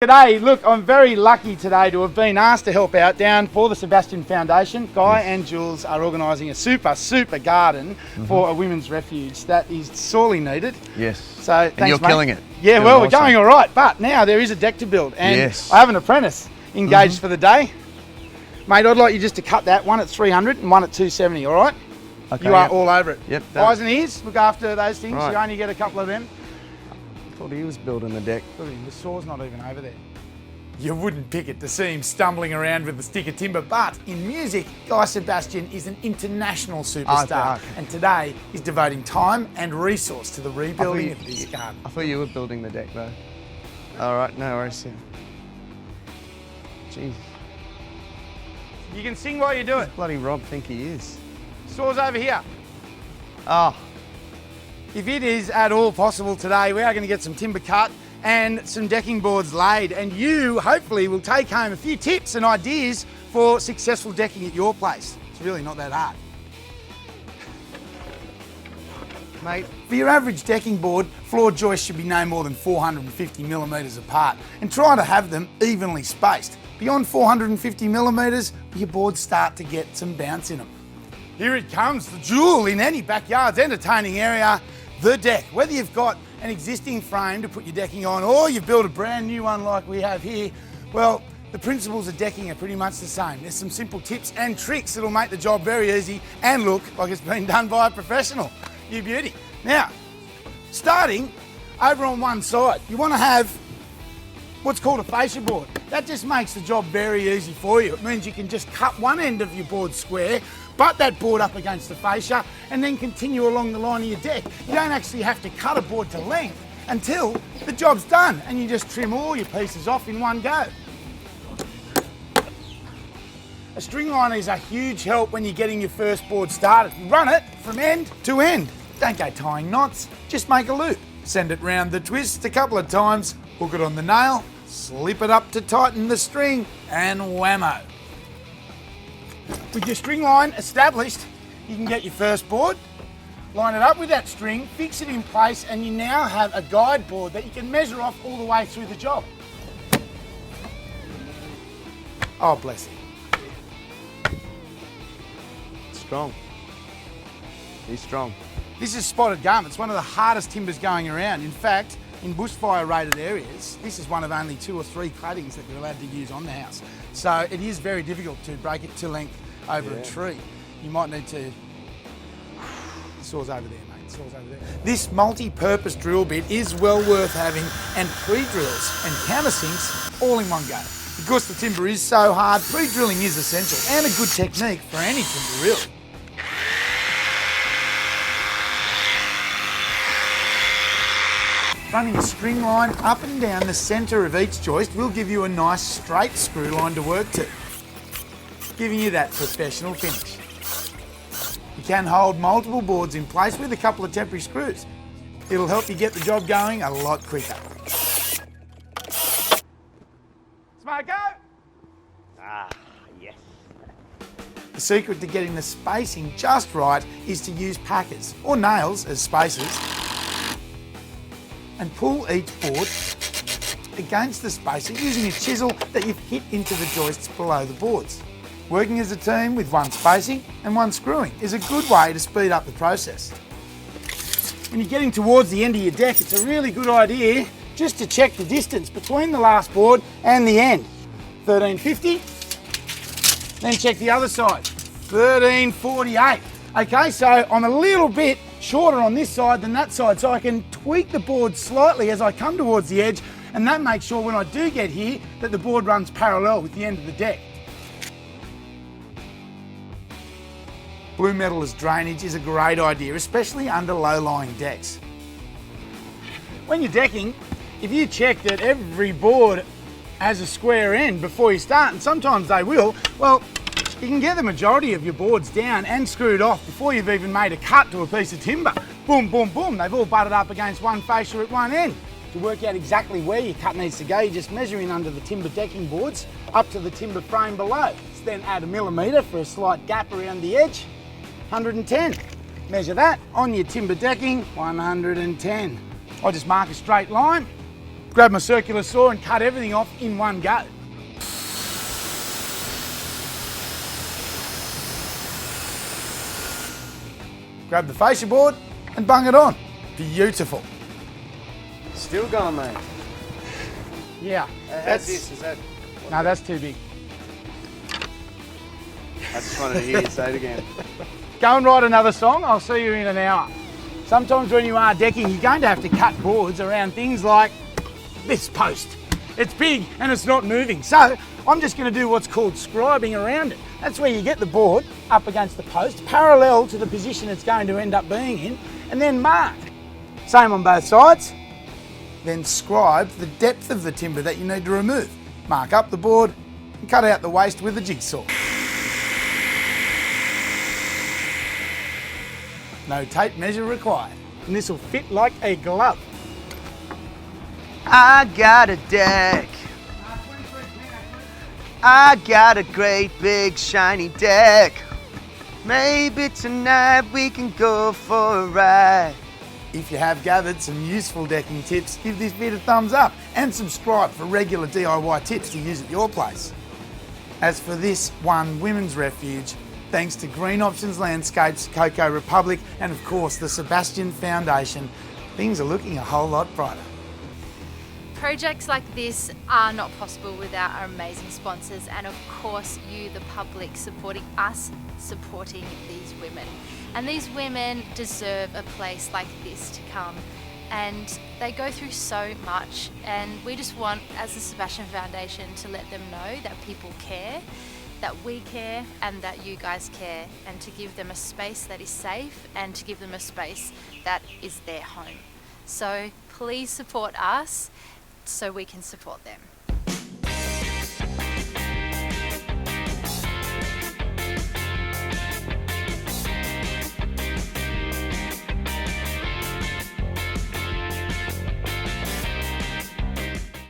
G'day, look, I'm very lucky today to have been asked to help out down for the Sebastian Foundation. Guy and Jules are organising a super garden for a women's refuge that is sorely needed. Yes. So thanks, and you're mate. killing it. Yeah, Doing well, we're awesome. going all right, but now there is a deck to build, and Yes. I have an apprentice engaged for the day. Mate, I'd like you just to cut that, one at 300 and one at 270, all right? Okay, You are yep. all over it. Yep, done. Eyes and ears, look after those things. Right. You only get a couple of them. I thought he was building the deck. Look at him, the saw's not even over there. You wouldn't pick it to see him stumbling around with a stick of timber, but in music, Guy Sebastian is an international superstar, okay. and today he's devoting time and resource to the rebuilding of this garden. I thought you were building the deck though. All right, no worries. Yeah. Jeez, You can sing while you do it. bloody Rob think he is. Saw's over here. Oh, If it is at all possible today, we are going to get some timber cut and some decking boards laid, and you hopefully will take home a few tips and ideas for successful decking at your place. It's really not that hard. mate. For your average decking board, floor joists should be no more than 450 millimetres apart, and try to have them evenly spaced. Beyond 450 millimetres, your boards start to get some bounce in them. Here it comes, the jewel in any backyard's entertaining area, the deck. Whether you've got an existing frame to put your decking on or you've built a brand new one like we have here, well, the principles of decking are pretty much the same. There's some simple tips and tricks that'll make the job very easy and look like it's been done by a professional. You beauty. Now, starting over on one side, you want to have what's called a fascia board. That just makes the job very easy for you. It means you can just cut one end of your board square, butt that board up against the fascia, and then continue along the line of your deck. You don't actually have to cut a board to length until the job's done, and you just trim all your pieces off in one go. A string liner is a huge help when you're getting your first board started. You run it from end to end. Don't go tying knots, just make a loop. Send it round the twist a couple of times, hook it on the nail, slip it up to tighten the string, and whammo. With your string line established, you can get your first board, line it up with that string, fix it in place, and you now have a guide board that you can measure off all the way through the job. Oh, bless you. Strong. He's strong. This is spotted gum. It's one of the hardest timbers going around. In fact, in bushfire rated areas, this is one of only 2 or 3 claddings that you're allowed to use on the house. So it is very difficult to break it to length over a tree. You might need to... The saw's over there, mate. The saw's over there. This multi-purpose drill bit is well worth having, and pre-drills and countersinks all in one go. Because the timber is so hard, pre-drilling is essential and a good technique for any timber, really. Running a string line up and down the centre of each joist will give you a nice straight screw line to work to, giving you that professional finish. You can hold multiple boards in place with a couple of temporary screws. It'll help you get the job going a lot quicker. Smoko! Yes. The secret to getting the spacing just right is to use packers or nails as spacers and pull each board against the spacer using a chisel that you've hit into the joists below the boards. Working as a team with one spacing and one screwing is a good way to speed up the process. When you're getting towards the end of your deck, it's a really good idea just to check the distance between the last board and the end. 1350, then check the other side, 1348. Okay, so I'm a little bit shorter on this side than that side, so I can tweak the board slightly as I come towards the edge, and that makes sure when I do get here that the board runs parallel with the end of the deck. Blue metal as drainage is a great idea, especially under low-lying decks. When you're decking, if you check that every board has a square end before you start, and sometimes they will, well, you can get the majority of your boards down and screwed off before you've even made a cut to a piece of timber. Boom, boom, boom, they've all butted up against one fascia at one end. To work out exactly where your cut needs to go, you just measure in under the timber decking boards up to the timber frame below. So then add 1 millimetre for a slight gap around the edge, 110. Measure that on your timber decking, 110. I just mark a straight line, grab my circular saw and cut everything off in one go. Grab the fascia board and bung it on. Beautiful. Still going, mate. Yeah, How's this? Is that? no, that's too big. I just wanted to hear you say it again. Go and write another song, I'll see you in an hour. Sometimes when you are decking, you're going to have to cut boards around things like this post. It's big and it's not moving. So I'm just going to do what's called scribing around it. That's where you get the board up against the post, parallel to the position it's going to end up being in, and then mark. Same on both sides. Then scribe the depth of the timber that you need to remove. Mark up the board and cut out the waste with a jigsaw. No tape measure required. And this will fit like a glove. I got a deck. I got a great big shiny deck. Maybe tonight we can go for a ride. If you have gathered some useful decking tips, give this vid a thumbs up and subscribe for regular DIY tips to use at your place. As for this one women's refuge, thanks to Green Options Landscapes, Cocoa Republic, and of course the Sebastian Foundation, things are looking a whole lot brighter. Projects like this are not possible without our amazing sponsors and of course you, the public, supporting us, supporting these women. And these women deserve a place like this to come, and they go through so much, and we just want, as the Sebastian Foundation, to let them know that people care, that we care, and that you guys care, and to give them a space that is safe and to give them a space that is their home. So please support us so we can support them.